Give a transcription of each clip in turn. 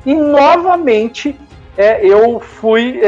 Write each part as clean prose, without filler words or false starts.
e novamente eu fui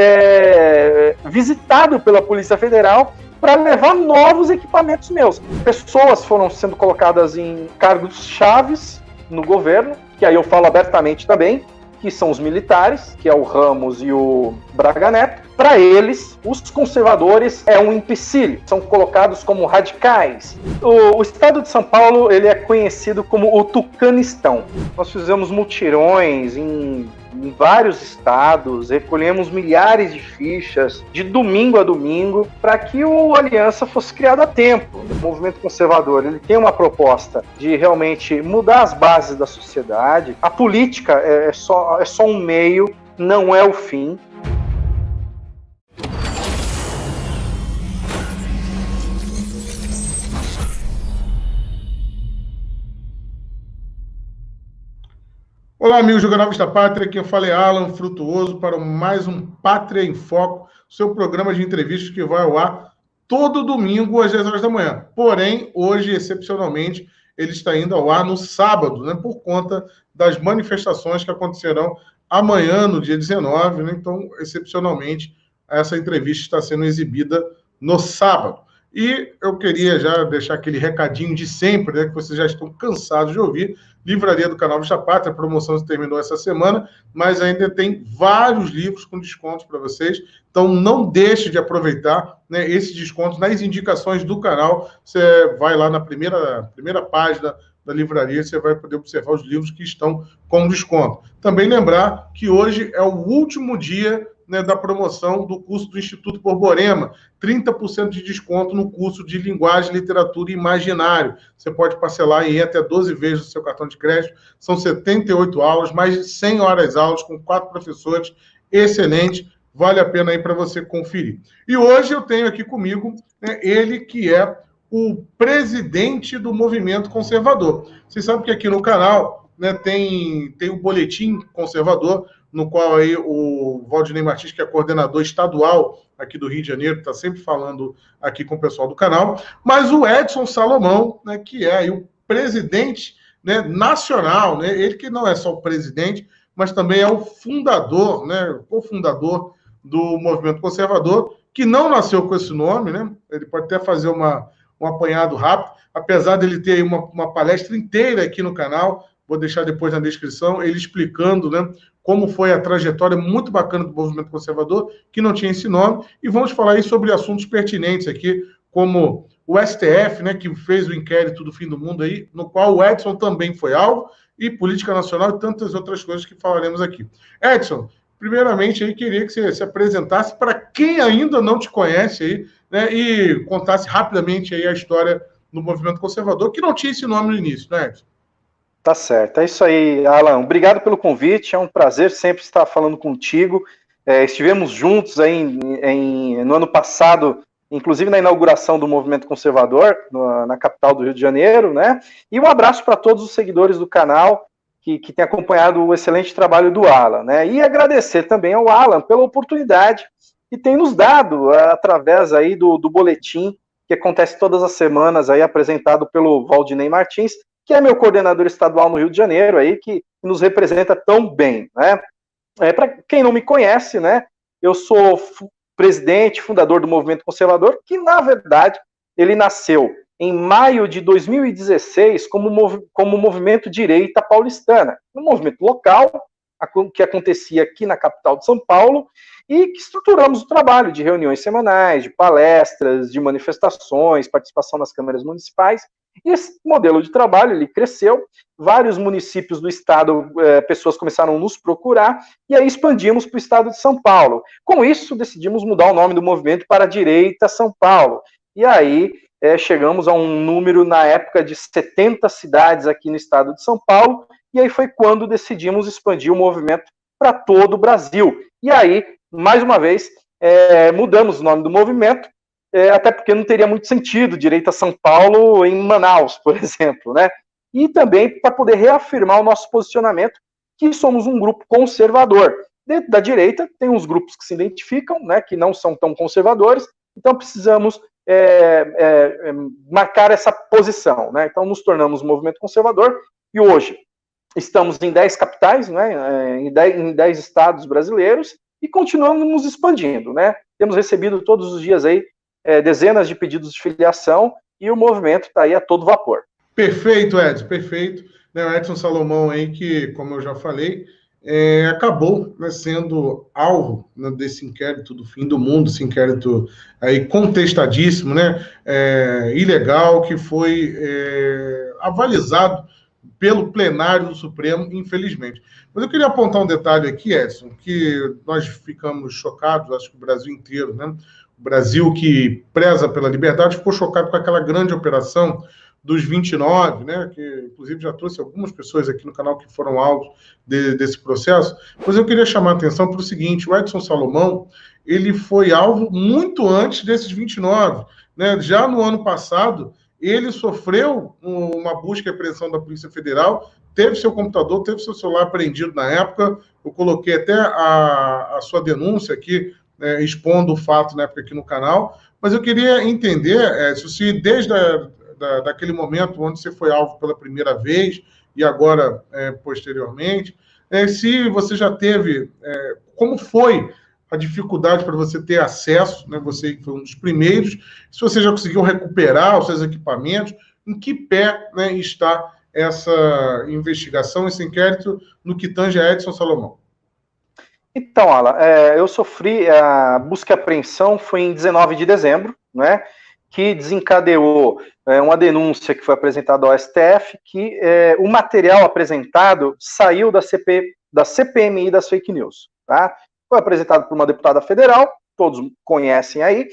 visitado pela Polícia Federal para levar novos equipamentos meus. Pessoas foram sendo colocadas em cargos chaves no governo, que aí eu falo abertamente também, que são os militares, que é o Ramos e o Braga Neto. Para eles, os conservadores é um empecilho, são colocados como radicais. O estado de São Paulo ele é conhecido como o Tucanistão. Nós fizemos mutirões em vários estados, recolhemos milhares de fichas de domingo a domingo para que o Aliança fosse criado a tempo. O movimento conservador ele tem uma proposta de realmente mudar as bases da sociedade. A política é só um meio, não é o fim. Olá, amigos Jornalistas da Pátria, aqui eu falei Alan Frutuoso para mais um Pátria em Foco, seu programa de entrevistas que vai ao ar todo domingo às 10 horas da manhã. Porém, hoje, excepcionalmente, ele está indo ao ar no sábado, né, por conta das manifestações que acontecerão amanhã, no dia 19, né, então, excepcionalmente, essa entrevista está sendo exibida no sábado. E eu queria já deixar aquele recadinho de sempre, né, que vocês já estão cansados de ouvir. Livraria do Canal Vista Pátria, a promoção terminou essa semana, mas ainda tem vários livros com descontos para vocês. Então não deixe de aproveitar, né, esses descontos nas indicações do canal. Você vai lá na primeira página da livraria, você vai poder observar os livros que estão com desconto. Também lembrar que hoje é o último dia, né, da promoção do curso do Instituto Borborema, 30% de desconto no curso de Linguagem, Literatura e Imaginário. Você pode parcelar em até 12 vezes o seu cartão de crédito. São 78 aulas, mais de 100 horas aulas, com 4 professores, excelente. Vale a pena aí para você conferir. E hoje eu tenho aqui comigo, né, ele que é o presidente do Movimento Conservador. Vocês sabem que aqui no canal, né, tem o Boletim Conservador, no qual aí o Valdinei Martins, que é coordenador estadual aqui do Rio de Janeiro, está sempre falando aqui com o pessoal do canal, mas o Edson Salomão, né, que é aí o presidente, né, nacional, né, ele que não é só o presidente, mas também é o fundador, né, o cofundador do Movimento Conservador, que não nasceu com esse nome, né, ele pode até fazer um apanhado rápido, apesar dele ter aí uma palestra inteira aqui no canal, vou deixar depois na descrição, ele explicando, né, como foi a trajetória muito bacana do Movimento Conservador, que não tinha esse nome, e vamos falar aí sobre assuntos pertinentes aqui, como o STF, né, que fez o inquérito do fim do mundo aí, no qual o Edson também foi alvo, e política nacional e tantas outras coisas que falaremos aqui. Edson, primeiramente aí queria que você se apresentasse para quem ainda não te conhece aí, né, e contasse rapidamente aí a história do Movimento Conservador, que não tinha esse nome no início, né, Edson? Tá certo, é isso aí, Alan. Obrigado pelo convite, é um prazer sempre estar falando contigo. Estivemos juntos aí no ano passado, inclusive na inauguração do Movimento Conservador, na capital do Rio de Janeiro, né? E um abraço para todos os seguidores do canal que têm acompanhado o excelente trabalho do Alan, né? E agradecer também ao Alan pela oportunidade que tem nos dado através aí do boletim que acontece todas as semanas, aí apresentado pelo Valdinei Martins, que é meu coordenador estadual no Rio de Janeiro, aí, que nos representa tão bem, né? Para quem não me conhece, né, eu sou presidente, fundador do Movimento Conservador, que, na verdade, ele nasceu em maio de 2016 como movimento direita paulistana, um movimento local que acontecia aqui na capital de São Paulo e que estruturamos o trabalho de reuniões semanais, de palestras, de manifestações, participação nas câmaras municipais. E esse modelo de trabalho ele cresceu, vários municípios do estado, pessoas começaram a nos procurar, e aí expandimos para o estado de São Paulo. Com isso, decidimos mudar o nome do movimento para Direita São Paulo. E aí chegamos a um número, na época, de 70 cidades aqui no estado de São Paulo, e aí foi quando decidimos expandir o movimento para todo o Brasil. E aí, mais uma vez, mudamos o nome do movimento, até porque não teria muito sentido Direita São Paulo em Manaus, por exemplo, né? E também para poder reafirmar o nosso posicionamento, que somos um grupo conservador. Dentro da direita, tem uns grupos que se identificam, né, que não são tão conservadores, então precisamos marcar essa posição, né? Então nos tornamos um movimento conservador, e hoje estamos em 10 capitais, né, em 10 estados brasileiros, e continuamos nos expandindo, né? Temos recebido todos os dias aí dezenas de pedidos de filiação, e o movimento está aí a todo vapor. Perfeito, Edson, perfeito. O Edson Salomão aí, que, como eu já falei, acabou, né, sendo alvo, né, desse inquérito do fim do mundo, esse inquérito aí contestadíssimo, né, ilegal, que foi avalizado pelo plenário do Supremo, infelizmente. Mas eu queria apontar um detalhe aqui, Edson, que nós ficamos chocados, acho que o Brasil inteiro, né? O Brasil, que preza pela liberdade, ficou chocado com aquela grande operação dos 29, né, que inclusive já trouxe algumas pessoas aqui no canal que foram alvos desse processo, mas eu queria chamar a atenção para o seguinte: o Edson Salomão, ele foi alvo muito antes desses 29, né, já no ano passado, ele sofreu uma busca e apreensão da Polícia Federal, teve seu computador, teve seu celular apreendido na época, eu coloquei até a sua denúncia aqui, expondo o fato na época aqui no canal, mas eu queria entender, se desde daquele momento onde você foi alvo pela primeira vez e agora posteriormente, se você já teve, como foi a dificuldade para você ter acesso, né, você foi um dos primeiros, se você já conseguiu recuperar os seus equipamentos, em que pé, né, está essa investigação, esse inquérito no que tange a Edson Salomão? Então, Alan, eu sofri a busca e apreensão foi em 19 de dezembro, né, que desencadeou uma denúncia que foi apresentada ao STF, que o material apresentado saiu da CPMI das fake news, tá? Foi apresentado por uma deputada federal, todos conhecem aí,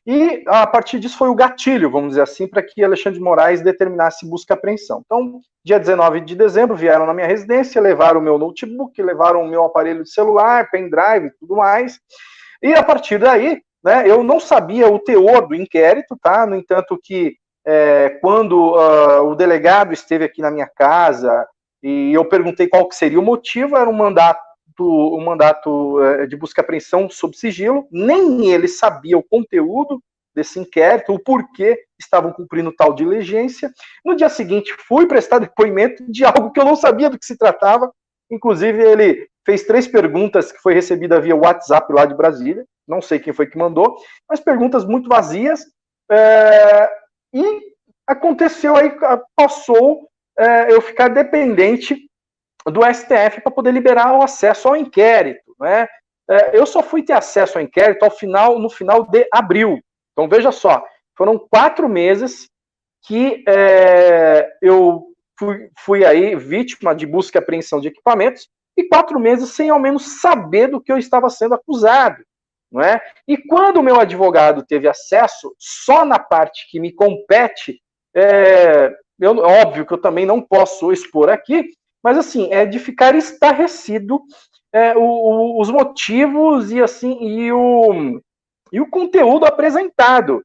e a partir disso foi o gatilho, vamos dizer assim, para que Alexandre de Moraes determinasse busca e apreensão. Então, dia 19 de dezembro, vieram na minha residência, levaram o meu notebook, levaram o meu aparelho de celular, pendrive e tudo mais, e a partir daí, né, eu não sabia o teor do inquérito, tá? No entanto que quando o delegado esteve aqui na minha casa e eu perguntei qual que seria o motivo, era um mandato de busca e apreensão sob sigilo, nem ele sabia o conteúdo desse inquérito, o porquê estavam cumprindo tal diligência. No dia seguinte, fui prestar depoimento de algo que eu não sabia do que se tratava, inclusive ele fez 3 perguntas que foi recebida via WhatsApp lá de Brasília, não sei quem foi que mandou, mas perguntas muito vazias, e aconteceu aí, passou eu ficar dependente do STF para poder liberar o acesso ao inquérito, né? Eu só fui ter acesso ao inquérito no final de abril. Então, veja só, foram 4 meses que eu fui aí vítima de busca e apreensão de equipamentos e 4 meses sem ao menos saber do que eu estava sendo acusado, não é? E quando o meu advogado teve acesso, só na parte que me compete, óbvio que eu também não posso expor aqui, mas assim, é de ficar estarrecido os motivos e assim e o conteúdo apresentado.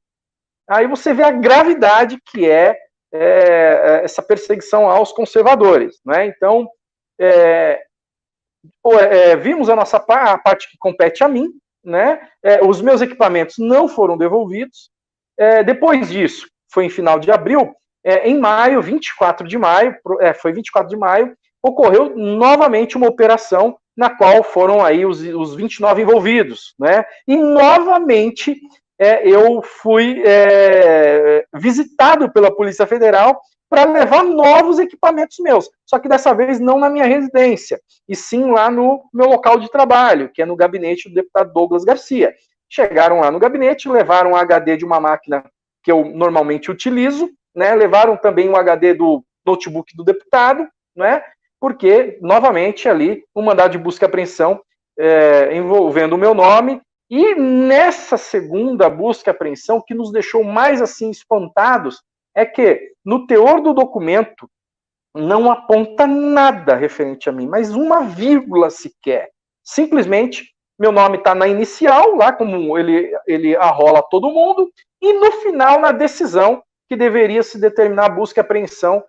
Aí você vê a gravidade que essa perseguição aos conservadores, né? Então, vimos a parte que compete a mim, né? Os meus equipamentos não foram devolvidos. Depois disso, foi em final de abril, em maio, 24 de maio, foi 24 de maio, ocorreu novamente uma operação na qual foram aí os 29 envolvidos, né? E novamente eu fui visitado pela Polícia Federal para levar novos equipamentos meus, só que dessa vez não na minha residência, e sim lá no meu local de trabalho, que é no gabinete do deputado Douglas Garcia. Chegaram lá no gabinete, levaram um HD de uma máquina que eu normalmente utilizo, né? Levaram também um HD do notebook do deputado, né? Porque, novamente, ali, um mandado de busca e apreensão envolvendo o meu nome. E nessa segunda busca e apreensão, que nos deixou mais assim espantados, é que no teor do documento não aponta nada referente a mim, mas uma vírgula sequer. Simplesmente, meu nome está na inicial, lá como ele arrola todo mundo, e no final, na decisão, que deveria se determinar a busca e apreensão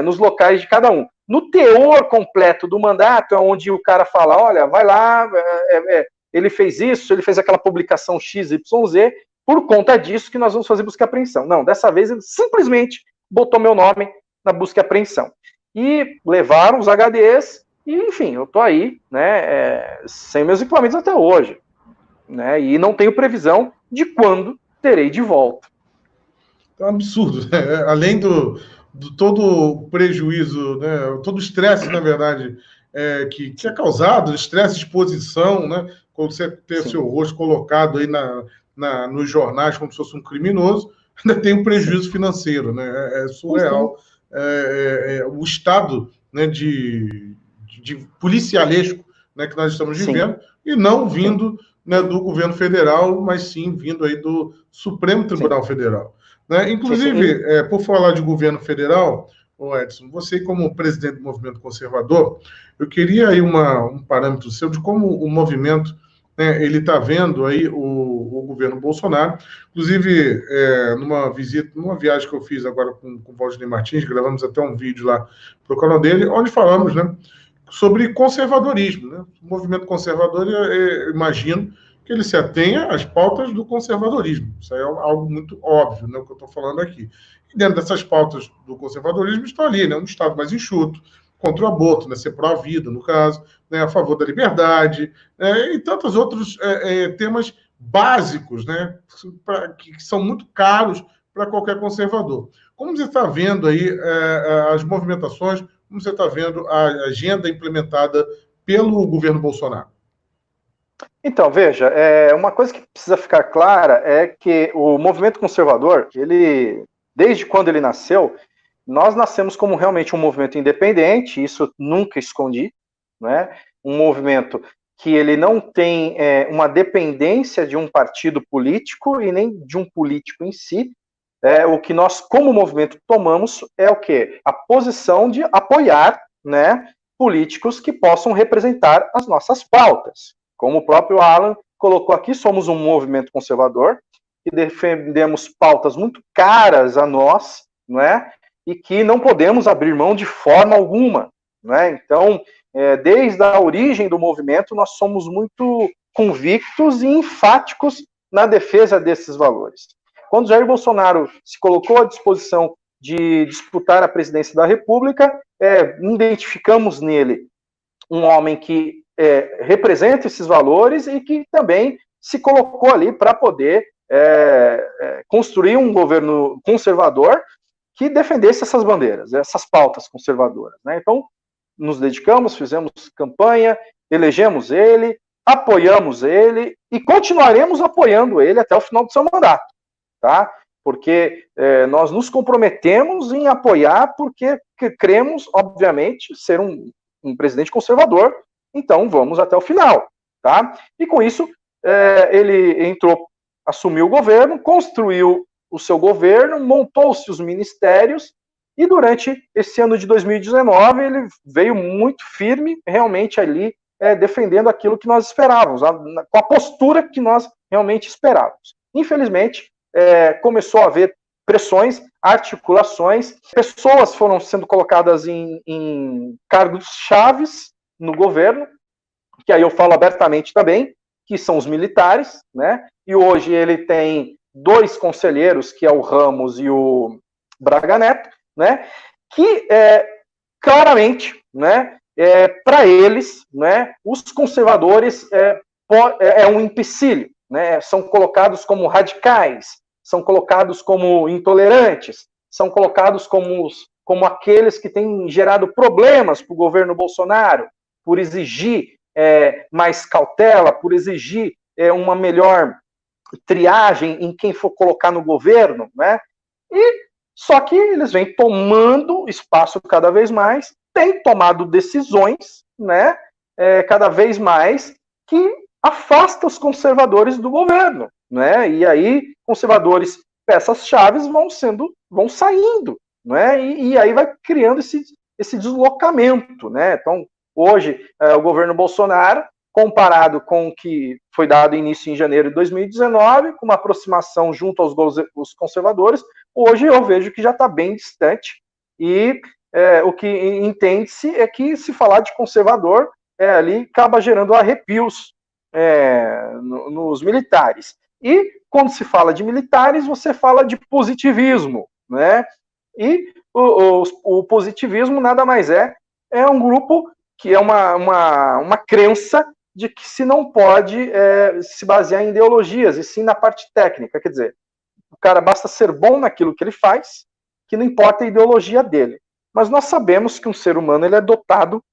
nos locais de cada um. No teor completo do mandato, é onde o cara fala, olha, vai lá, ele fez isso, ele fez aquela publicação XYZ, por conta disso que nós vamos fazer busca e apreensão. Não, dessa vez ele simplesmente botou meu nome na busca e apreensão. e levaram os HDs, e enfim, eu estou aí, né, sem meus equipamentos até hoje, né, e não tenho previsão de quando terei de volta. É um absurdo, né? Além do todo o prejuízo, né? Todo o estresse, na verdade, que é causado, estresse de exposição, né? Quando você ter Sim. seu rosto colocado aí nos jornais como se fosse um criminoso, ainda tem um prejuízo financeiro, né? É surreal. O estado, né, de policialesco, né, que nós estamos vivendo, e não vindo, né, do governo federal, mas sim vindo aí do Supremo Tribunal Federal. Né? Inclusive, por falar de governo federal, Edson, você como presidente do movimento conservador, eu queria aí um parâmetro seu de como o movimento, né, ele está vendo aí o governo Bolsonaro. Inclusive, numa viagem que eu fiz agora com o Valdinei Martins, gravamos até um vídeo lá para o canal dele, onde falamos, né, sobre conservadorismo. Né? O movimento conservador, eu imagino que ele se atenha às pautas do conservadorismo. Isso aí é algo muito óbvio, né, o que eu estou falando aqui. E dentro dessas pautas do conservadorismo estão ali, né, um Estado mais enxuto, contra o aborto, né, ser pró-vida, no caso, né, a favor da liberdade, e tantos outros temas básicos, né, que são muito caros para qualquer conservador. Como você está vendo aí as movimentações, como você está vendo a agenda implementada pelo governo Bolsonaro? Então, veja, uma coisa que precisa ficar clara é que o movimento conservador, ele, desde quando ele nasceu, nós nascemos como realmente um movimento independente, isso nunca escondi, né? Um movimento que ele não tem uma dependência de um partido político e nem de um político em si. O que nós, como movimento, tomamos é o quê? A posição de apoiar, né, políticos que possam representar as nossas pautas. Como o próprio Alan colocou aqui, somos um movimento conservador que defendemos pautas muito caras a nós, não é? E que não podemos abrir mão de forma alguma, não é? Então, desde a origem do movimento, nós somos muito convictos e enfáticos na defesa desses valores. Quando Jair Bolsonaro se colocou à disposição de disputar a presidência da República, identificamos nele um homem que representa esses valores e que também se colocou ali para poder construir um governo conservador que defendesse essas bandeiras, essas pautas conservadoras. Né? Então, nos dedicamos, fizemos campanha, elegemos ele, apoiamos ele e continuaremos apoiando ele até o final do seu mandato. Tá? Porque nós nos comprometemos em apoiar porque cremos, obviamente, ser um presidente conservador, então vamos até o final. Tá? E com isso, ele entrou, assumiu o governo, construiu o seu governo, montou-se os ministérios, e durante esse ano de 2019 ele veio muito firme, realmente ali, defendendo aquilo que nós esperávamos, com a postura que nós realmente esperávamos. Infelizmente, começou a haver pressões, articulações, pessoas foram sendo colocadas em cargos chaves no governo, que aí eu falo abertamente também, que são os militares, né? E hoje ele tem 2 conselheiros, que é o Ramos e o Braga Neto, né? Que claramente, né? Para eles, né? Os conservadores um empecilho, né? São colocados como radicais, são colocados como intolerantes, são colocados como aqueles que têm gerado problemas para o governo Bolsonaro, por exigir mais cautela, por exigir uma melhor triagem em quem for colocar no governo, né? E só que eles vêm tomando espaço cada vez mais, têm tomado decisões, né? Cada vez mais que afasta os conservadores do governo, né? E aí conservadores, peças-chaves vão saindo, né? E aí vai criando esse deslocamento, né? Então, hoje, o governo Bolsonaro, comparado com o que foi dado início em janeiro de 2019, com uma aproximação junto aos conservadores, hoje eu vejo que já está bem distante, e o que entende-se é que se falar de conservador, ali acaba gerando arrepios nos militares. E quando se fala de militares, você fala de positivismo, né? E O positivismo nada mais é um grupo que é uma crença de que se não pode se basear em ideologias, e sim na parte técnica. Quer dizer, o cara basta ser bom naquilo que ele faz, que não importa a ideologia dele. Mas nós sabemos que um ser humano ele é dotado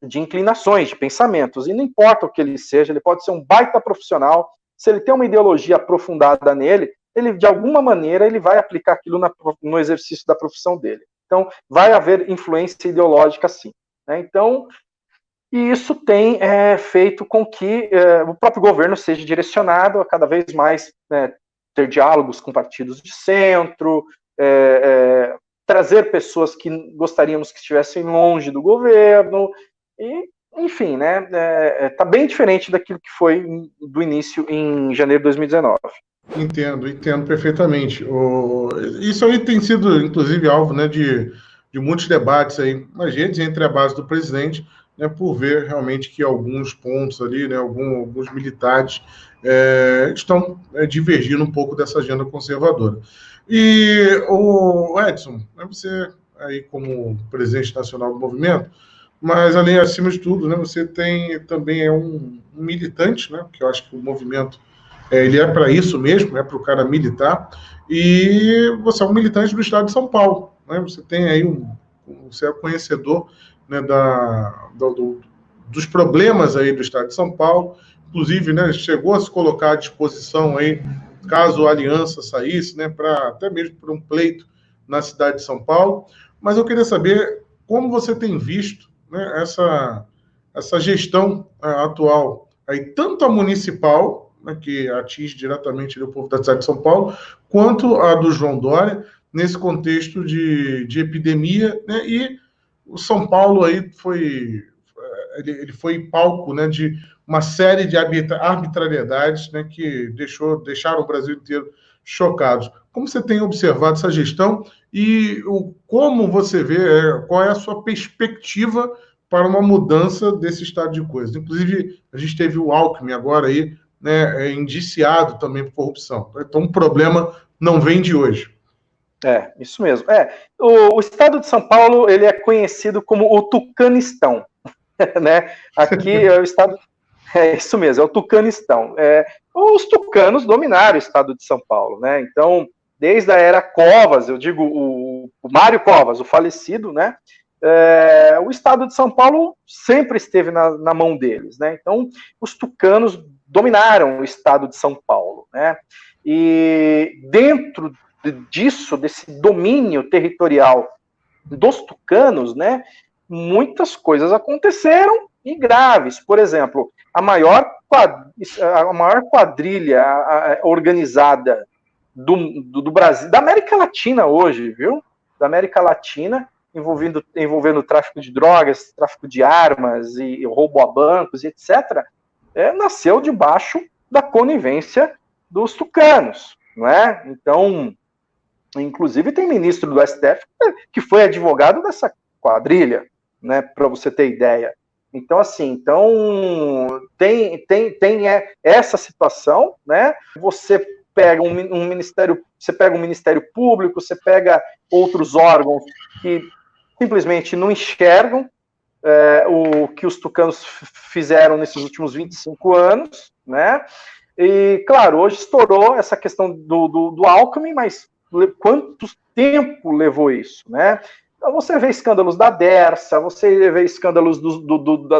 de inclinações, de pensamentos, e não importa o que ele seja, ele pode ser um baita profissional, se ele tem uma ideologia aprofundada nele, ele, de alguma maneira, ele vai aplicar aquilo no exercício da profissão dele. Então, vai haver influência ideológica, sim. Né? Então, e isso tem feito com que o próprio governo seja direcionado a cada vez mais ter diálogos com partidos de centro, trazer pessoas que gostaríamos que estivessem longe do governo, e, enfim, né, tá bem diferente daquilo que foi do início em janeiro de 2019. Entendo perfeitamente. Isso aí tem sido, inclusive, alvo, né, de muitos debates aí nas redes entre a base do presidente, né, por ver realmente que alguns pontos ali, né, alguns militares estão divergindo um pouco dessa agenda conservadora. E o Edson, né, você aí como presidente nacional do movimento, mas além, acima de tudo, né, você também é um militante, né, que eu acho que o movimento ele é para isso mesmo, é para o cara militar, e você é um militante do estado de São Paulo, né? Você tem aí você é conhecedor, né, dos problemas aí do estado de São Paulo, inclusive, né, chegou a se colocar à disposição aí, caso a aliança saísse, né, até mesmo por um pleito na cidade de São Paulo, mas eu queria saber como você tem visto, né, essa gestão atual, aí, tanto a municipal, né, que atinge diretamente o povo da cidade de São Paulo, quanto a do João Dória, nesse contexto de epidemia, né, e o São Paulo aí ele foi palco, né, de uma série de arbitrariedades, né, que deixaram o Brasil inteiro chocados. Como você tem observado essa gestão e como você vê, qual é a sua perspectiva para uma mudança desse estado de coisas? Inclusive, a gente teve o Alckmin agora aí, né, indiciado também por corrupção. Então, o problema não vem de hoje. Isso mesmo. O estado de São Paulo ele é conhecido como o Tucanistão. Né? Aqui é o estado. É isso mesmo, é o Tucanistão. Os tucanos dominaram o estado de São Paulo, né? Então, desde a era Covas, eu digo o Mário Covas, o falecido, né? O estado de São Paulo sempre esteve na mão deles, né? Então, os tucanos dominaram o estado de São Paulo, né? E dentro disso, desse domínio territorial dos tucanos, né? Muitas coisas aconteceram e graves. Por exemplo, a maior quadrilha organizada do Brasil, da América Latina hoje, viu? Da América Latina, envolvendo tráfico de drogas, tráfico de armas e roubo a bancos, e etc., nasceu debaixo da conivência dos tucanos, não é? Então, inclusive tem ministro do STF que foi advogado dessa quadrilha, né, para você ter ideia. Então, assim, tem essa situação, né? Você pega um ministério, você pega um Ministério Público, você pega outros órgãos que simplesmente não enxergam o que os tucanos fizeram nesses últimos 25 anos, né? E, claro, hoje estourou essa questão do Alckmin, mas quanto tempo levou isso, né? Então você vê escândalos da Dersa, você vê escândalos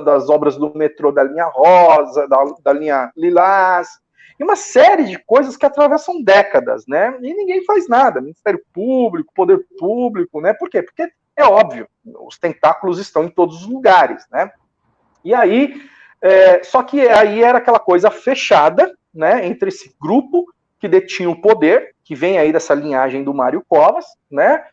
das obras do metrô da linha rosa, da linha lilás, e uma série de coisas que atravessam décadas, né? E ninguém faz nada. Ministério Público, Poder Público, né? Por quê? Porque é óbvio, os tentáculos estão em todos os lugares, né? E aí, só que aí era aquela coisa fechada, né? Entre esse grupo que detinha o poder, que vem aí dessa linhagem do Mário Covas, né?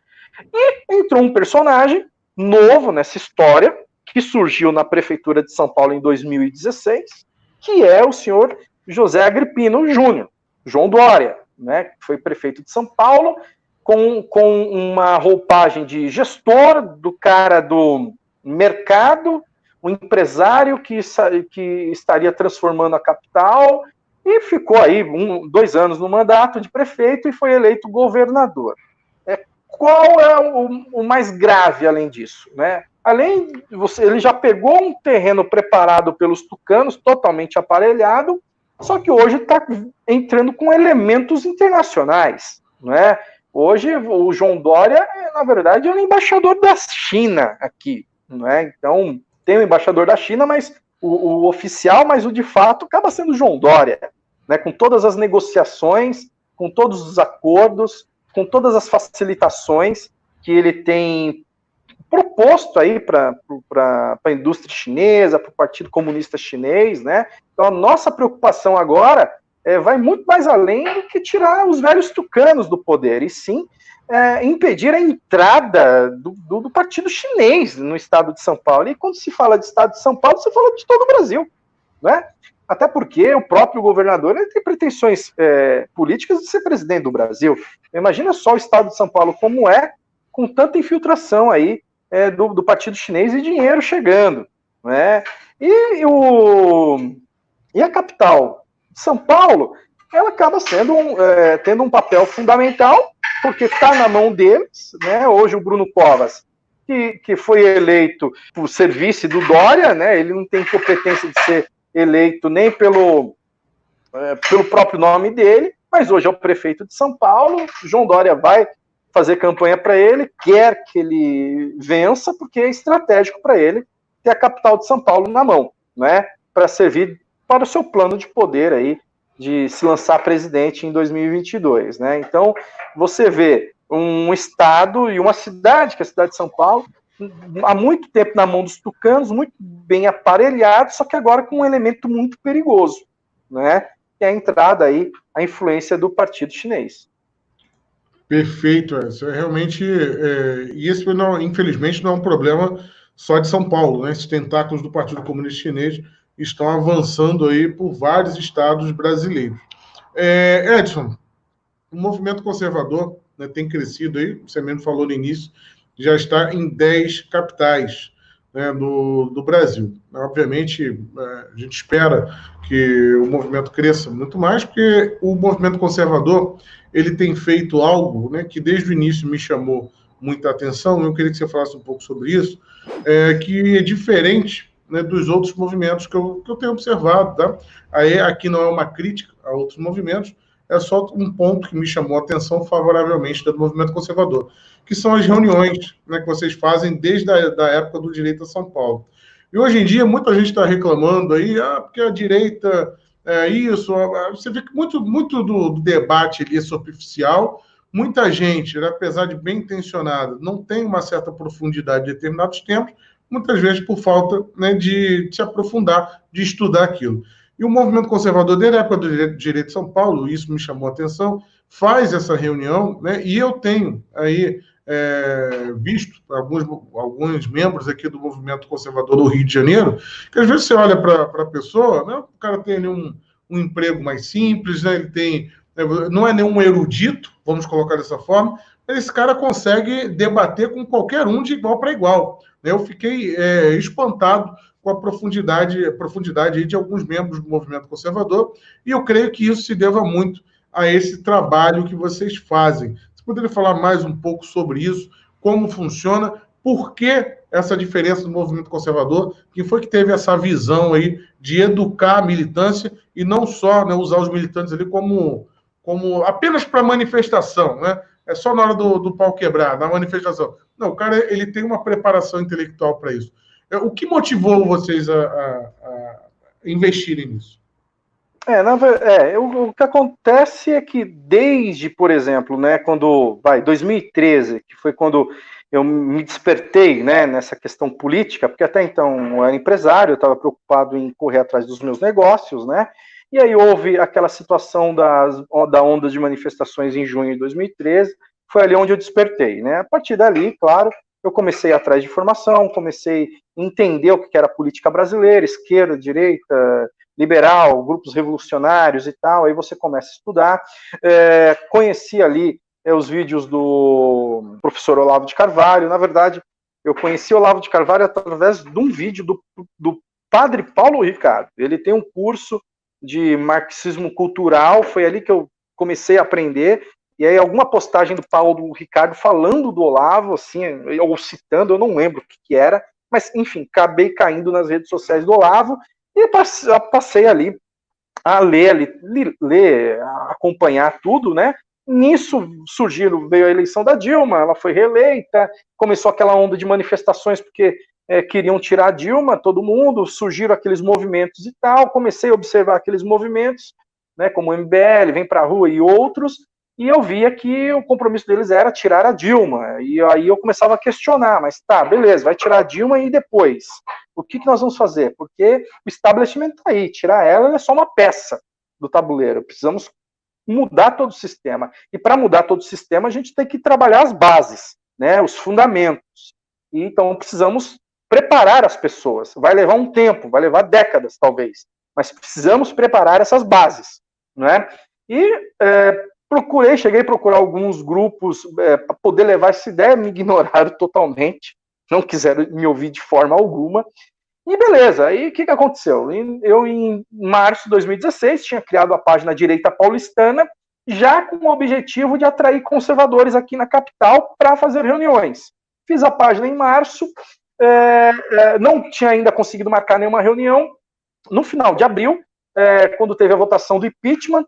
E entrou um personagem novo nessa história, que surgiu na Prefeitura de São Paulo em 2016, que é o senhor José Agripino Júnior, João Dória, né, que foi prefeito de São Paulo, com uma roupagem de gestor, do cara do mercado, um empresário que estaria transformando a capital, e ficou aí 2 anos no mandato de prefeito e foi eleito governador. qual é o mais grave além disso, né? Ele já pegou um terreno preparado pelos tucanos, totalmente aparelhado, só que hoje está entrando com elementos internacionais, né? Hoje o João Dória, na verdade, é um embaixador da China aqui, né? Então tem o embaixador da China, mas o oficial, mas o de fato acaba sendo o João Dória, né? Com todas as negociações, com todos os acordos, com todas as facilitações que ele tem proposto aí para a indústria chinesa, para o Partido Comunista Chinês, né? Então a nossa preocupação agora vai muito mais além do que tirar os velhos tucanos do poder, e sim impedir a entrada do Partido Chinês no estado de São Paulo. E quando se fala de estado de São Paulo, você fala de todo o Brasil, né? Até porque o próprio governador ele tem pretensões políticas de ser presidente do Brasil. Imagina só o estado de São Paulo como é, com tanta infiltração aí do Partido Chinês e dinheiro chegando, né? E a capital, São Paulo, ela acaba tendo um papel fundamental, porque está na mão deles, né? Hoje o Bruno Covas, que foi eleito por serviço do Dória, né? Ele não tem competência de ser eleito nem pelo próprio nome dele, mas hoje é o prefeito de São Paulo. João Dória vai fazer campanha para ele, quer que ele vença, porque é estratégico para ele ter a capital de São Paulo na mão, né? Para servir para o seu plano de poder aí, de se lançar presidente em 2022, né? Então, você vê um estado e uma cidade, que é a cidade de São Paulo, há muito tempo na mão dos tucanos, muito bem aparelhado, só que agora com um elemento muito perigoso, né? Que é a entrada aí, a influência do Partido Chinês. Perfeito, isso é realmente. E esse, não, infelizmente, não é um problema só de São Paulo, né? Esses tentáculos do Partido Comunista Chinês estão avançando aí por vários estados brasileiros. Edson, o movimento conservador, né, tem crescido aí, você mesmo falou no início, já está em 10 capitais, né, do Brasil. Obviamente, a gente espera que o movimento cresça muito mais, porque o movimento conservador ele tem feito algo, né, que desde o início me chamou muita atenção. Eu queria que você falasse um pouco sobre isso, que é diferente, né, dos outros movimentos que eu tenho observado. Tá? Aí, aqui não é uma crítica a outros movimentos, é só um ponto que me chamou a atenção favoravelmente do movimento conservador, que são as reuniões, né, que vocês fazem desde a época do Direito a São Paulo. E hoje em dia, muita gente está reclamando aí, porque a direita isso. Você vê que muito do debate ali é superficial. Muita gente, apesar de bem intencionada, não tem uma certa profundidade em determinados tempos, muitas vezes por falta, né, de se aprofundar, de estudar aquilo. E o movimento conservador, desde a época do Direito de São Paulo, isso me chamou a atenção, faz essa reunião, né, e eu tenho aí visto alguns membros aqui do movimento conservador do Rio de Janeiro, que às vezes você olha para a pessoa, né, o cara tem ali um emprego mais simples, né, ele tem, não é nenhum erudito, vamos colocar dessa forma, mas esse cara consegue debater com qualquer um de igual para igual. Eu fiquei espantado com a profundidade de alguns membros do movimento conservador, e eu creio que isso se deva muito a esse trabalho que vocês fazem. Você poderia falar mais um pouco sobre isso, como funciona, por que essa diferença do movimento conservador, quem foi que teve essa visão aí de educar a militância e não só, né, usar os militantes ali como apenas para manifestação, né? É só na hora do pau quebrar, na manifestação. Não, o cara ele tem uma preparação intelectual para isso. O que motivou vocês a investirem nisso? O que acontece é que desde, por exemplo, né, 2013, que foi quando eu me despertei, né, nessa questão política, porque até então eu era empresário, eu estava preocupado em correr atrás dos meus negócios, né, e aí houve aquela situação da onda de manifestações em junho de 2013, foi ali onde eu despertei, né, a partir dali, claro, eu comecei atrás de informação, comecei a entender o que era a política brasileira, esquerda, direita, liberal, grupos revolucionários e tal, aí você começa a estudar, conheci ali os vídeos do professor Olavo de Carvalho. Na verdade, eu conheci Olavo de Carvalho através de um vídeo do padre Paulo Ricardo. Ele tem um curso de marxismo cultural, foi ali que eu comecei a aprender, e aí alguma postagem do Paulo Ricardo falando do Olavo, assim, ou citando, eu não lembro o que era, mas, enfim, acabei caindo nas redes sociais do Olavo, e passei ali a ler, acompanhar tudo, né? Nisso veio a eleição da Dilma, ela foi reeleita, começou aquela onda de manifestações porque queriam tirar a Dilma, todo mundo, surgiram aqueles movimentos e tal, comecei a observar aqueles movimentos, né, como o MBL, Vem Pra Rua e outros, e eu via que o compromisso deles era tirar a Dilma, e aí eu começava a questionar, mas tá, beleza, vai tirar a Dilma e depois? O que nós vamos fazer? Porque o establishment tá aí, tirar ela é só uma peça do tabuleiro, precisamos mudar todo o sistema. E para mudar todo o sistema, a gente tem que trabalhar as bases, né, os fundamentos. E, então, precisamos preparar as pessoas. Vai levar um tempo, vai levar décadas, talvez. Mas precisamos preparar essas bases. Né? E cheguei a procurar alguns grupos para poder levar essa ideia, me ignoraram totalmente, não quiseram me ouvir de forma alguma. E beleza, aí o que aconteceu? Eu, em março de 2016, tinha criado a página Direita Paulistana, já com o objetivo de atrair conservadores aqui na capital para fazer reuniões. Fiz a página em março, não tinha ainda conseguido marcar nenhuma reunião. No final de abril, quando teve a votação do impeachment,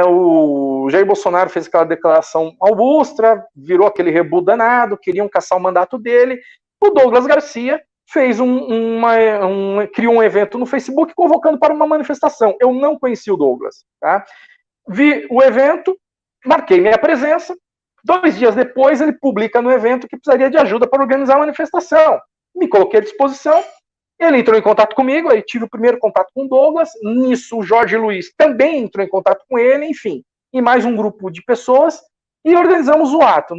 o Jair Bolsonaro fez aquela declaração augusta, virou aquele rebu danado, queriam caçar o mandato dele. O Douglas Garcia fez criou um evento no Facebook convocando para uma manifestação. Eu não conheci o Douglas. Tá? Vi o evento, marquei minha presença. 2 dias depois, ele publica no evento que precisaria de ajuda para organizar a manifestação. Me coloquei à disposição. Ele entrou em contato comigo, aí tive o primeiro contato com o Douglas. Nisso, o Jorge Luiz também entrou em contato com ele, enfim. E mais um grupo de pessoas. E organizamos o ato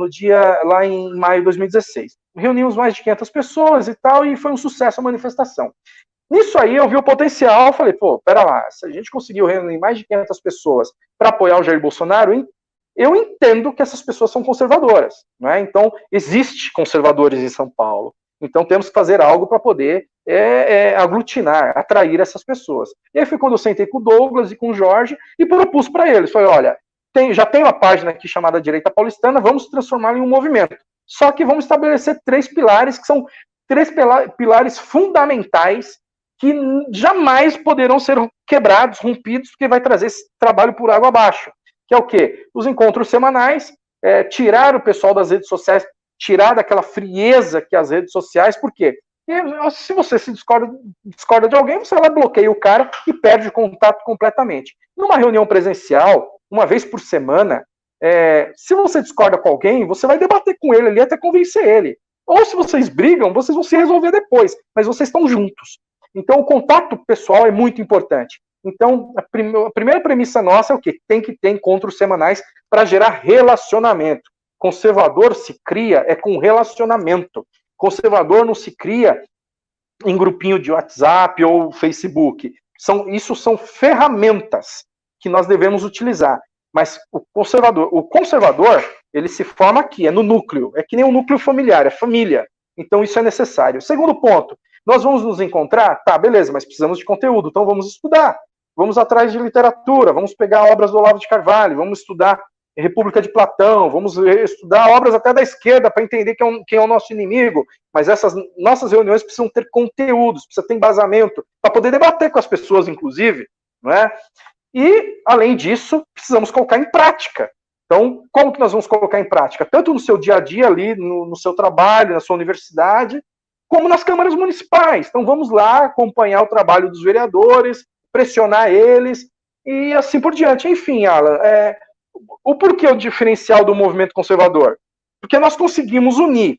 lá em maio de 2016. Reunimos mais de 500 pessoas e tal, e foi um sucesso a manifestação. Nisso aí eu vi o potencial, falei, pô, pera lá, se a gente conseguiu reunir mais de 500 pessoas para apoiar o Jair Bolsonaro, eu entendo que essas pessoas são conservadoras, né? Então, existe conservadores em São Paulo. Então, temos que fazer algo para poder aglutinar, atrair essas pessoas. E aí foi quando eu sentei com o Douglas e com o Jorge e propus para eles, falei, olha, já tem uma página aqui chamada Direita Paulistana, vamos transformá-la em um movimento. Só que vamos estabelecer 3 pilares, que são 3 pilares fundamentais, que jamais poderão ser quebrados, rompidos, porque vai trazer esse trabalho por água abaixo. Que é o quê? Os encontros semanais, tirar o pessoal das redes sociais, tirar daquela frieza que as redes sociais, por quê? Porque se você se discorda de alguém, você vai bloqueia o cara e perde o contato completamente. Numa reunião presencial, uma vez por semana, se você discorda com alguém, você vai debater com ele ali até convencer ele. Ou se vocês brigam, vocês vão se resolver depois, mas vocês estão juntos. Então, o contato pessoal é muito importante. Então, a primeira premissa nossa é o quê? Tem que ter encontros semanais para gerar relacionamento. Conservador se cria com relacionamento. Conservador não se cria em grupinho de WhatsApp ou Facebook. Isso são ferramentas que nós devemos utilizar. Mas o conservador, ele se forma aqui, no núcleo. É que nem um núcleo familiar, é família. Então isso é necessário. Segundo ponto, nós vamos nos encontrar? Tá, beleza, mas precisamos de conteúdo, então vamos estudar. Vamos atrás de literatura, vamos pegar obras do Olavo de Carvalho, vamos estudar República de Platão, vamos estudar obras até da esquerda para entender quem é o nosso inimigo, mas essas nossas reuniões precisam ter conteúdos, precisa ter embasamento, para poder debater com as pessoas, inclusive, não é? E, além disso, precisamos colocar em prática. Então, como que nós vamos colocar em prática? Tanto no seu dia a dia ali, no seu trabalho, na sua universidade, como nas câmaras municipais. Então, vamos lá acompanhar o trabalho dos vereadores, pressionar eles, e assim por diante. Enfim, Alan, o porquê o diferencial do movimento conservador? Porque nós conseguimos unir,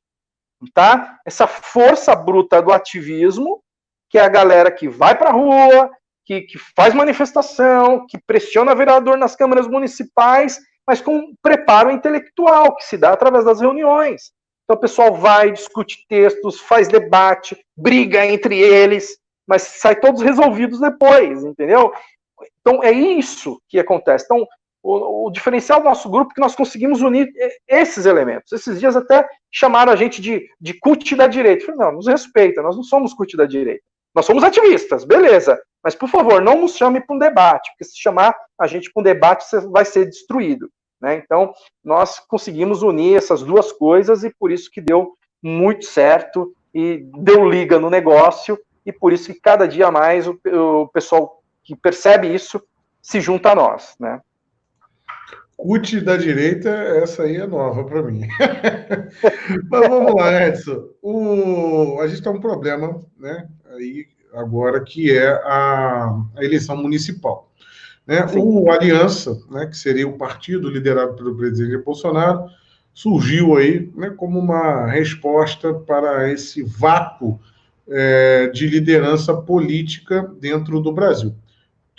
tá? Essa força bruta do ativismo, que é a galera que vai para a rua, que faz manifestação, que pressiona vereador nas câmaras municipais, mas com preparo intelectual, que se dá através das reuniões. Então o pessoal vai, discute textos, faz debate, briga entre eles, mas sai todos resolvidos depois, entendeu? Então é isso que acontece. Então o diferencial do nosso grupo é que nós conseguimos unir esses elementos. Esses dias até chamaram a gente de CUT da direita. Eu falei, não, nos respeita, nós não somos CUT da direita. Nós somos ativistas, beleza. Mas, por favor, não nos chame para um debate, porque se chamar a gente para um debate, você vai ser destruído. né? Então, nós conseguimos unir essas duas coisas e por isso que deu muito certo e deu liga no negócio e por isso que cada dia mais o pessoal que percebe isso se junta a nós, né? CUT da direita, essa aí é nova para mim. Mas vamos lá, Edson. A gente tem um problema, né? Aí agora que é a eleição municipal. Né? O Aliança, né, que seria o partido liderado pelo presidente Bolsonaro, surgiu aí, né, como uma resposta para esse vácuo de liderança política dentro do Brasil.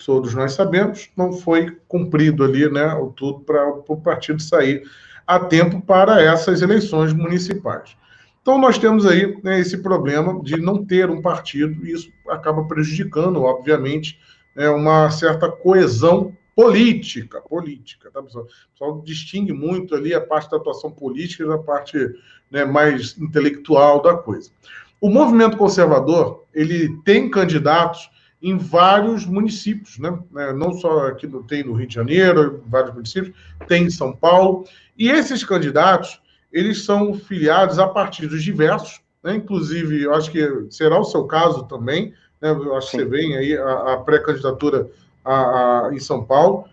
Todos nós sabemos, não foi cumprido ali, né, o tudo para o partido sair a tempo para essas eleições municipais. Então, nós temos aí, né, esse problema de não ter um partido, e isso acaba prejudicando, obviamente, uma certa coesão política, tá, pessoal? O pessoal distingue muito ali a parte da atuação política da parte, né, mais intelectual da coisa. O movimento conservador, ele tem candidatos em vários municípios, né? Não só aqui tem no Rio de Janeiro, vários municípios, tem em São Paulo, e esses candidatos, eles são filiados a partidos diversos, né? Inclusive, eu acho que será o seu caso também, né? Eu acho que você vem aí a pré-candidatura em São Paulo,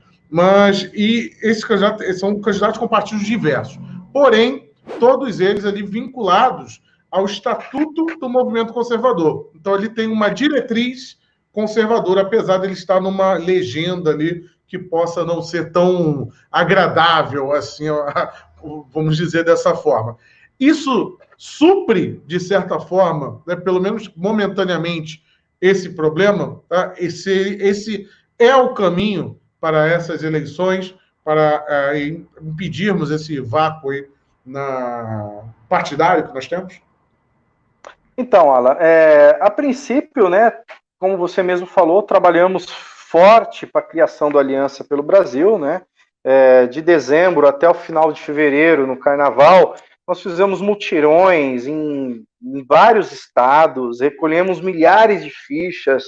e esses candidatos são candidatos com partidos diversos, porém, todos eles ali vinculados ao Estatuto do Movimento Conservador. Então, ele tem uma diretriz conservadora, apesar de ele estar numa legenda ali que possa não ser tão agradável, assim, vamos dizer dessa forma. Isso supre, de certa forma, né, pelo menos momentaneamente, esse problema. Tá? Esse é o caminho para essas eleições, para impedirmos esse vácuo aí partidário que nós temos? Então, Alan, a princípio, né, como você mesmo falou, trabalhamos forte para a criação do Aliança pelo Brasil, né? De dezembro até o final de fevereiro, no Carnaval, nós fizemos mutirões em vários estados, recolhemos milhares de fichas,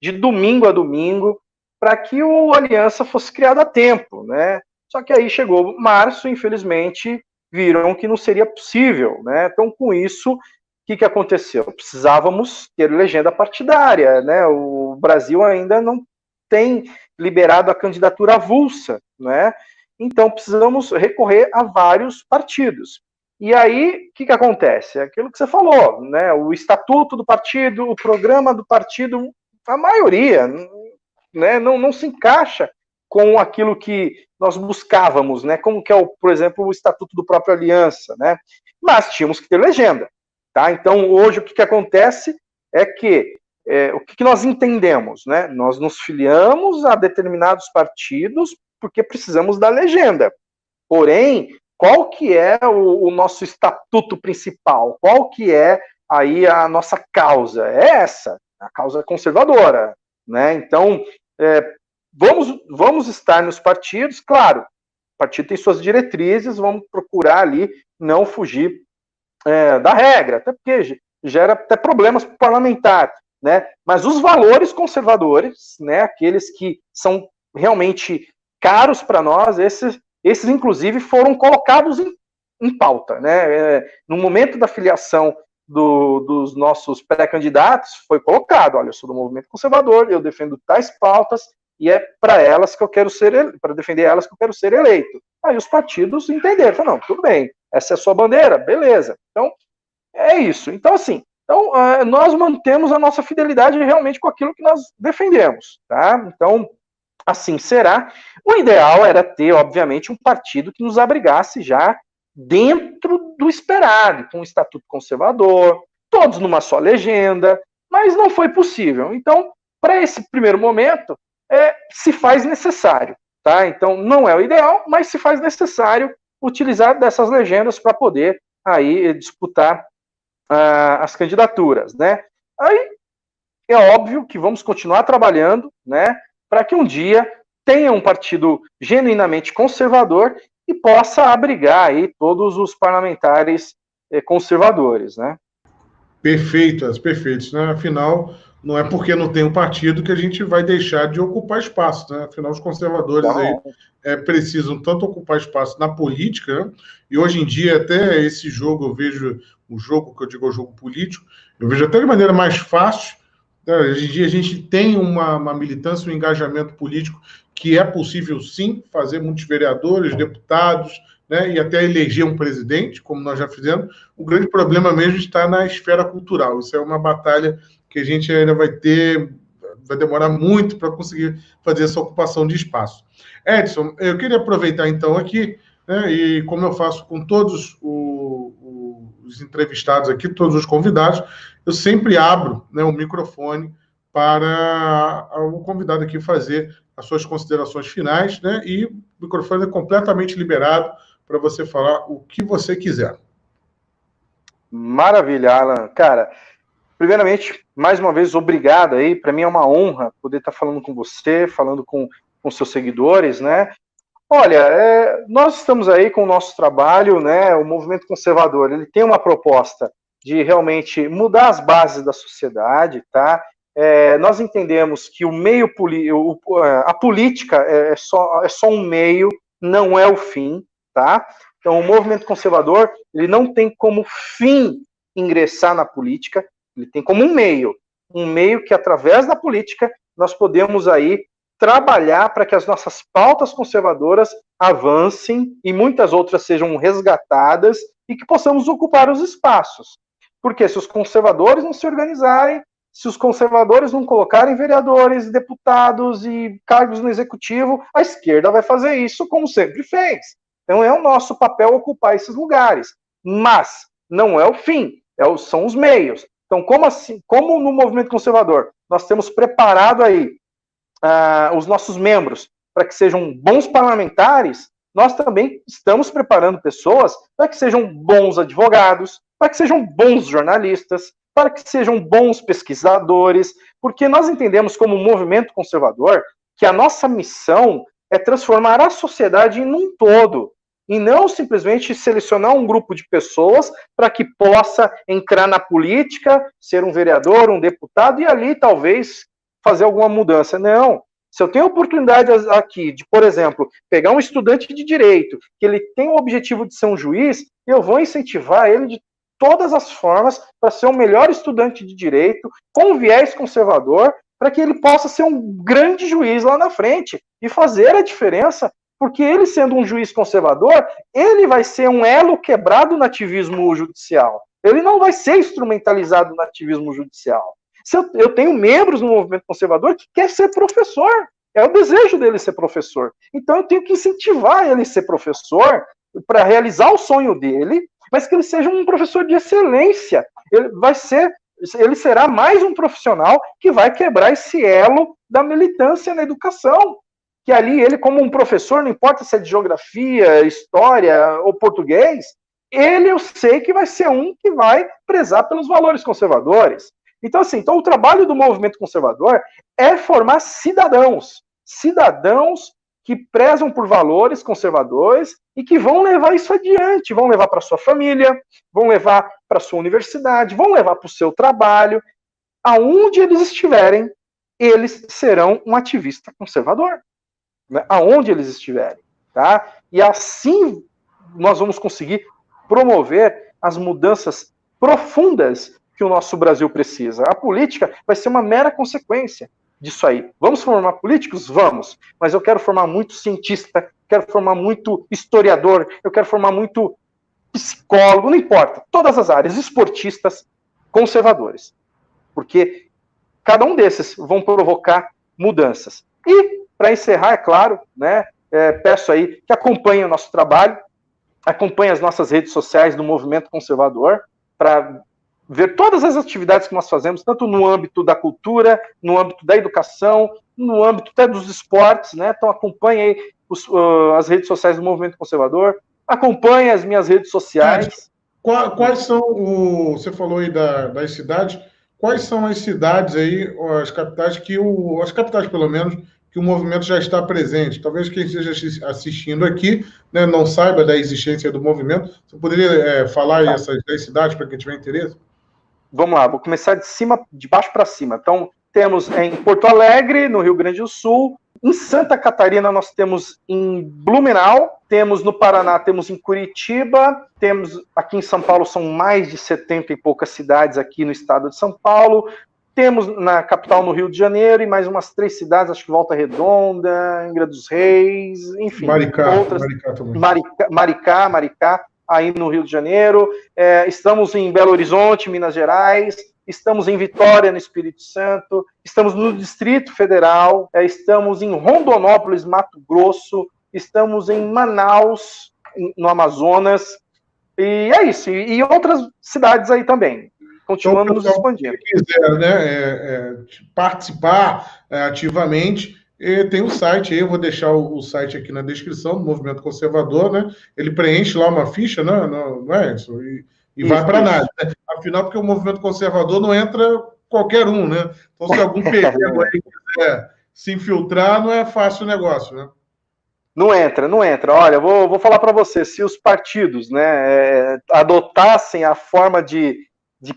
de domingo a domingo, para que o Aliança fosse criado a tempo, né? Só que aí chegou março, infelizmente, viram que não seria possível, né? Então, com isso, o que aconteceu? Precisávamos ter legenda partidária, né? O Brasil ainda não tem liberado a candidatura avulsa, né? Então precisamos recorrer a vários partidos. E aí, o que acontece? É aquilo que você falou, né? O estatuto do partido, o programa do partido, a maioria, né, não se encaixa com aquilo que nós buscávamos, né? Como que é, por exemplo, o estatuto do próprio Aliança, né? Mas tínhamos que ter legenda. Tá? Então, hoje, o que acontece é que o que nós entendemos? Né? Nós nos filiamos a determinados partidos porque precisamos da legenda. Porém, qual que é o nosso estatuto principal? Qual que é aí a nossa causa? É essa, a causa conservadora. Né? Então, vamos estar nos partidos, claro, o partido tem suas diretrizes, vamos procurar ali não fugir da regra, até porque gera até problemas para o parlamentar, né? Mas os valores conservadores, né, aqueles que são realmente caros para nós, esses inclusive foram colocados em pauta, né? No momento da filiação dos nossos pré-candidatos, foi colocado, olha, eu sou do movimento conservador, eu defendo tais pautas, e é para elas que eu quero para defender elas que eu quero ser eleito. Aí os partidos entenderam, falaram, não, tudo bem, essa é a sua bandeira, beleza. Então, é isso. Então, assim, nós mantemos a nossa fidelidade realmente com aquilo que nós defendemos, tá? Então, assim será. O ideal era ter, obviamente, um partido que nos abrigasse já dentro do esperado, com um estatuto conservador, todos numa só legenda, mas não foi possível. Então, para esse primeiro momento, se faz necessário, tá? Então, não é o ideal, mas se faz necessário utilizar dessas legendas para poder aí disputar as candidaturas, né? Aí é óbvio que vamos continuar trabalhando, né, para que um dia tenha um partido genuinamente conservador e possa abrigar aí todos os parlamentares conservadores, né? Perfeitos, né? Afinal, não é porque não tem um partido que a gente vai deixar de ocupar espaço, né? Afinal, os conservadores aí precisam tanto ocupar espaço na política, né? E hoje em dia, até esse jogo, eu vejo o jogo, que eu digo, o jogo político, eu vejo até de maneira mais fácil. Né? Hoje em dia a gente tem uma militância, um engajamento político que é possível, sim, fazer muitos vereadores, deputados, né, e até eleger um presidente, como nós já fizemos. O grande problema mesmo está na esfera cultural. Isso é uma batalha que a gente ainda vai demorar muito para conseguir fazer essa ocupação de espaço. Edson, eu queria aproveitar então aqui, né, e como eu faço com todos os entrevistados aqui, todos os convidados, eu sempre abro, né, o microfone para o convidado aqui fazer as suas considerações finais, né, e o microfone é completamente liberado para você falar o que você quiser. Maravilha, Alan. Cara, primeiramente, mais uma vez, obrigado aí. Para mim é uma honra poder estar falando com você, falando com seus seguidores, né? Olha, nós estamos aí com o nosso trabalho, né? O movimento conservador, ele tem uma proposta de realmente mudar as bases da sociedade, tá? Nós entendemos que o meio a política é só um meio, não é o fim, tá? Então, o movimento conservador, ele não tem como fim ingressar na política, ele tem como um meio que através da política nós podemos aí trabalhar para que as nossas pautas conservadoras avancem e muitas outras sejam resgatadas e que possamos ocupar os espaços. Porque se os conservadores não se organizarem, se os conservadores não colocarem vereadores, deputados e cargos no executivo, a esquerda vai fazer isso como sempre fez. Então é o nosso papel ocupar esses lugares. Mas não é o fim, são os meios. Então, como no movimento conservador nós temos preparado aí os nossos membros para que sejam bons parlamentares, nós também estamos preparando pessoas para que sejam bons advogados, para que sejam bons jornalistas, para que sejam bons pesquisadores, porque nós entendemos como movimento conservador que a nossa missão é transformar a sociedade em um todo, e não simplesmente selecionar um grupo de pessoas para que possa entrar na política, ser um vereador, um deputado, e ali talvez fazer alguma mudança. Não. Se eu tenho a oportunidade aqui de, por exemplo, pegar um estudante de direito, que ele tem o objetivo de ser um juiz, eu vou incentivar ele de todas as formas para ser o melhor estudante de direito, com viés conservador, para que ele possa ser um grande juiz lá na frente e fazer a diferença, porque ele sendo um juiz conservador, ele vai ser um elo quebrado no ativismo judicial. Ele não vai ser instrumentalizado no ativismo judicial. Eu tenho membros no movimento conservador que quer ser professor. É o desejo dele ser professor. Então eu tenho que incentivar ele a ser professor para realizar o sonho dele, mas que ele seja um professor de excelência. Ele será mais um profissional que vai quebrar esse elo da militância na educação. Que ali ele, como um professor, não importa se é de geografia, história ou português, eu sei que vai ser um que vai prezar pelos valores conservadores. Então, assim, o trabalho do movimento conservador é formar cidadãos que prezam por valores conservadores e que vão levar isso adiante, vão levar para sua família, vão levar para sua universidade, vão levar para o seu trabalho. Aonde eles estiverem, eles serão um ativista conservador. Né? Aonde eles estiverem. Tá? E assim nós vamos conseguir promover as mudanças profundas que o nosso Brasil precisa. A política vai ser uma mera consequência disso aí. Vamos formar políticos? Vamos. Mas eu quero formar muito cientista, quero formar muito historiador, eu quero formar muito psicólogo, não importa. Todas as áreas, esportistas, conservadores. Porque cada um desses vão provocar mudanças. E, para encerrar, é claro, né, peço aí que acompanhem o nosso trabalho, acompanhem as nossas redes sociais do Movimento Conservador, para ver todas as atividades que nós fazemos, tanto no âmbito da cultura, no âmbito da educação, no âmbito até dos esportes, né? Então acompanhe aí as redes sociais do Movimento Conservador, acompanhe as minhas redes sociais. Quais são, você falou aí das cidades, quais são as cidades aí, as capitais as capitais pelo menos, que o movimento já está presente? Talvez quem esteja assistindo aqui, né, não saiba da existência do movimento. Você poderia falar aí essas 10 cidades para quem tiver interesse? vamos lá, vou começar de baixo para cima. Então, temos em Porto Alegre, no Rio Grande do Sul. Em Santa Catarina, nós temos em Blumenau, temos no Paraná, temos em Curitiba, temos aqui em São Paulo, são mais de 70 e poucas cidades aqui no estado de São Paulo. Temos na capital, no Rio de Janeiro, e mais umas 3 cidades, acho que Volta Redonda, Angra dos Reis, enfim. Outras. Maricá, aí no Rio de Janeiro. Estamos em Belo Horizonte, Minas Gerais. Estamos em Vitória, no Espírito Santo. Estamos no Distrito Federal. Estamos em Rondonópolis, Mato Grosso. Estamos em Manaus, no Amazonas. E é isso. E outras cidades aí também. Continuando nos expandindo. Se quiser, né, participar ativamente, tem um site aí, eu vou deixar o site aqui na descrição do Movimento Conservador, né? Ele preenche lá uma ficha, né? Não é isso? E vai para nada. Né? Afinal, porque o Movimento Conservador não entra qualquer um, né? Então, se algum pequeno aí quiser se infiltrar, não é fácil o negócio, né? Não entra. Olha, vou falar para você, se os partidos, né, adotassem a forma de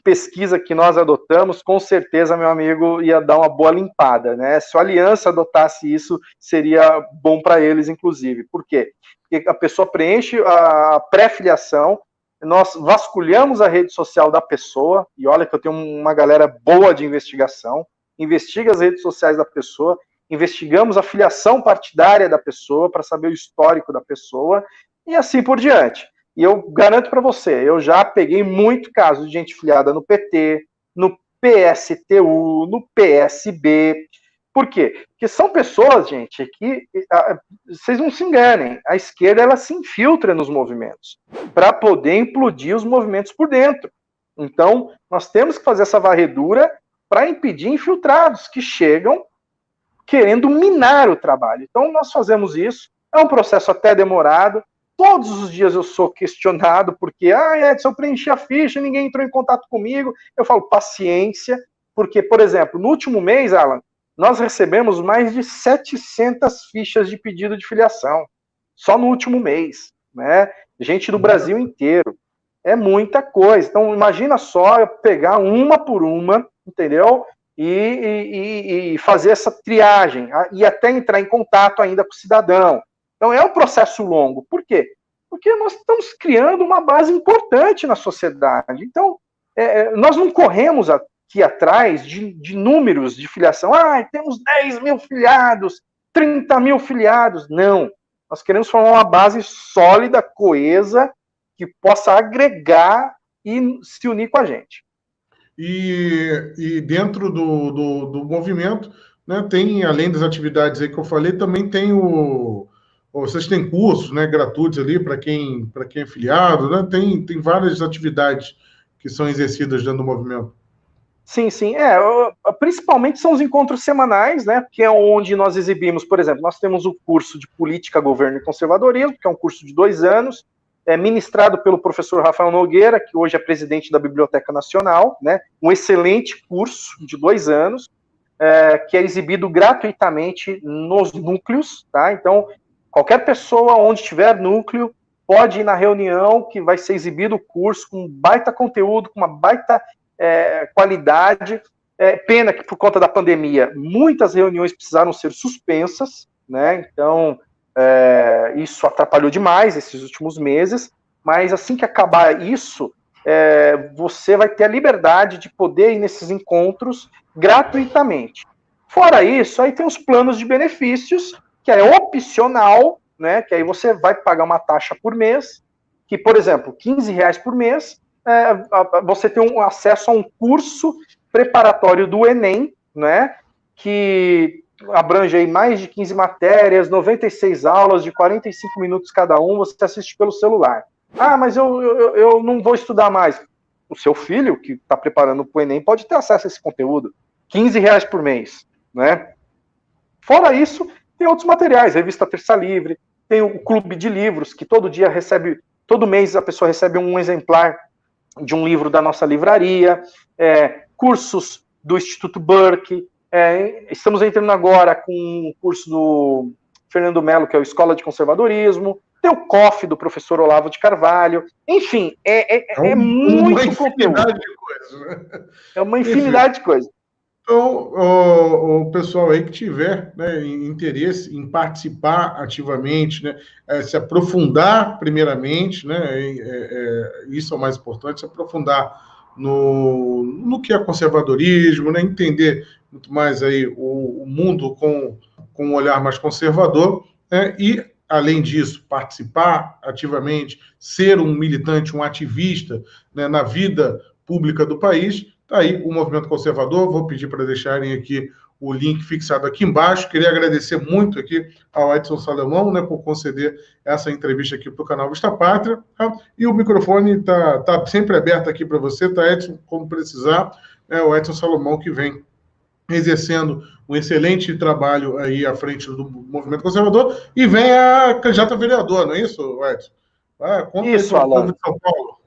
pesquisa que nós adotamos, com certeza, meu amigo, ia dar uma boa limpada, né? Se a Aliança adotasse isso, seria bom para eles, inclusive. Por quê? Porque a pessoa preenche a pré-filiação, nós vasculhamos a rede social da pessoa, e olha que eu tenho uma galera boa de investigação, investiga as redes sociais da pessoa, investigamos a filiação partidária da pessoa, para saber o histórico da pessoa, e assim por diante. E eu garanto para você, eu já peguei muito caso de gente filiada no PT, no PSTU, no PSB. Por quê? Porque são pessoas, gente, que vocês não se enganem, a esquerda ela se infiltra nos movimentos para poder implodir os movimentos por dentro. Então, nós temos que fazer essa varredura para impedir infiltrados que chegam querendo minar o trabalho. Então, nós fazemos isso, é um processo até demorado. Todos os dias eu sou questionado porque, Edson, eu preenchi a ficha, ninguém entrou em contato comigo. Eu falo, paciência, porque, por exemplo, no último mês, Alan, nós recebemos mais de 700 fichas de pedido de filiação, só no último mês, né? Gente do Brasil inteiro. É muita coisa. Então, imagina só eu pegar uma por uma, entendeu? E fazer essa triagem, e até entrar em contato ainda com o cidadão. Então, é um processo longo. Por quê? Porque nós estamos criando uma base importante na sociedade. Então, nós não corremos aqui atrás de números de filiação. Temos 10 mil filiados, 30 mil filiados. Não. Nós queremos formar uma base sólida, coesa, que possa agregar e se unir com a gente. E dentro do movimento, né, tem, além das atividades aí que eu falei, também tem vocês têm cursos, né, gratuitos ali para quem é filiado, né? Tem várias atividades que são exercidas dentro do movimento. Sim. Principalmente são os encontros semanais, né? Que é onde nós exibimos, por exemplo, nós temos o curso de Política, Governo e Conservadorismo, que é um curso de 2 anos, ministrado pelo professor Rafael Nogueira, que hoje é presidente da Biblioteca Nacional, né? Um excelente curso de 2 anos, que é exibido gratuitamente nos núcleos, tá? Então, qualquer pessoa onde tiver núcleo pode ir na reunião que vai ser exibido o curso com baita conteúdo, com uma baita qualidade. Pena que por conta da pandemia muitas reuniões precisaram ser suspensas, né? Então isso atrapalhou demais esses últimos meses, mas assim que acabar isso, você vai ter a liberdade de poder ir nesses encontros gratuitamente. Fora isso, aí tem os planos de benefícios, que é opcional, né? Que aí você vai pagar uma taxa por mês, que, por exemplo, R$15 por mês, você tem um acesso a um curso preparatório do Enem, né? Que abrange aí mais de 15 matérias, 96 aulas de 45 minutos cada um, você assiste pelo celular. Mas eu não vou estudar mais. O seu filho, que está preparando para o Enem, pode ter acesso a esse conteúdo. R$15 por mês, né? Fora isso, tem outros materiais, revista Terça Livre, tem o Clube de Livros, que todo mês a pessoa recebe um exemplar de um livro da nossa livraria, cursos do Instituto Burke, estamos entrando agora com o curso do Fernando Mello, que é o Escola de Conservadorismo, tem o COF do professor Olavo de Carvalho, enfim, é muito conteúdo. Uma infinidade de coisas, né? É uma infinidade de coisas. Então, o pessoal aí que tiver, né, interesse em participar ativamente, né, se aprofundar primeiramente, né, isso é o mais importante, se aprofundar no que é conservadorismo, né, entender muito mais aí o mundo com um olhar mais conservador, né, e, além disso, participar ativamente, ser um militante, um ativista, né, na vida pública do país. Está aí o Movimento Conservador. Vou pedir para deixarem aqui o link fixado aqui embaixo. Queria agradecer muito aqui ao Edson Salomão, né, por conceder essa entrevista aqui para o canal Vista Pátria. Tá? E o microfone tá sempre aberto aqui para você, tá, Edson? Como precisar. É o Edson Salomão que vem exercendo um excelente trabalho aí à frente do Movimento Conservador e vem a candidato a vereador, não é isso, Edson? Conta isso, aí para o povo de São Paulo.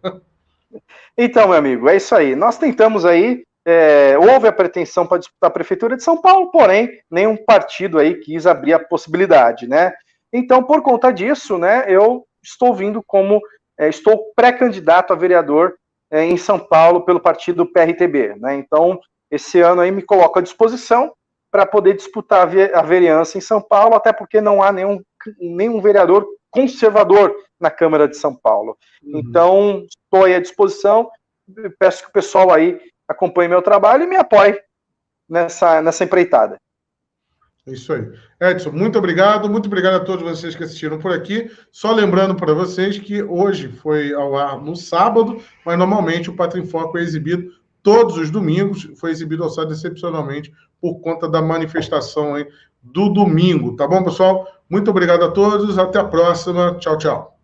Então, meu amigo, é isso aí. Nós tentamos aí, houve a pretensão para disputar a Prefeitura de São Paulo, porém, nenhum partido aí quis abrir a possibilidade, né? Então, por conta disso, né, eu estou vindo estou pré-candidato a vereador em São Paulo pelo partido PRTB, né? Então, esse ano aí me coloco à disposição para poder disputar a vereança em São Paulo, até porque não há nenhum vereador conservador na Câmara de São Paulo. Então, estou aí à disposição, peço que o pessoal aí acompanhe meu trabalho e me apoie nessa empreitada. É isso aí. Edson, muito obrigado a todos vocês que assistiram por aqui. Só lembrando para vocês que hoje foi ao ar no sábado, mas normalmente o Pátria em Foco é exibido todos os domingos, foi exibido só excepcionalmente por conta da manifestação aí do domingo. Tá bom, pessoal? Muito obrigado a todos, até a próxima. Tchau, tchau.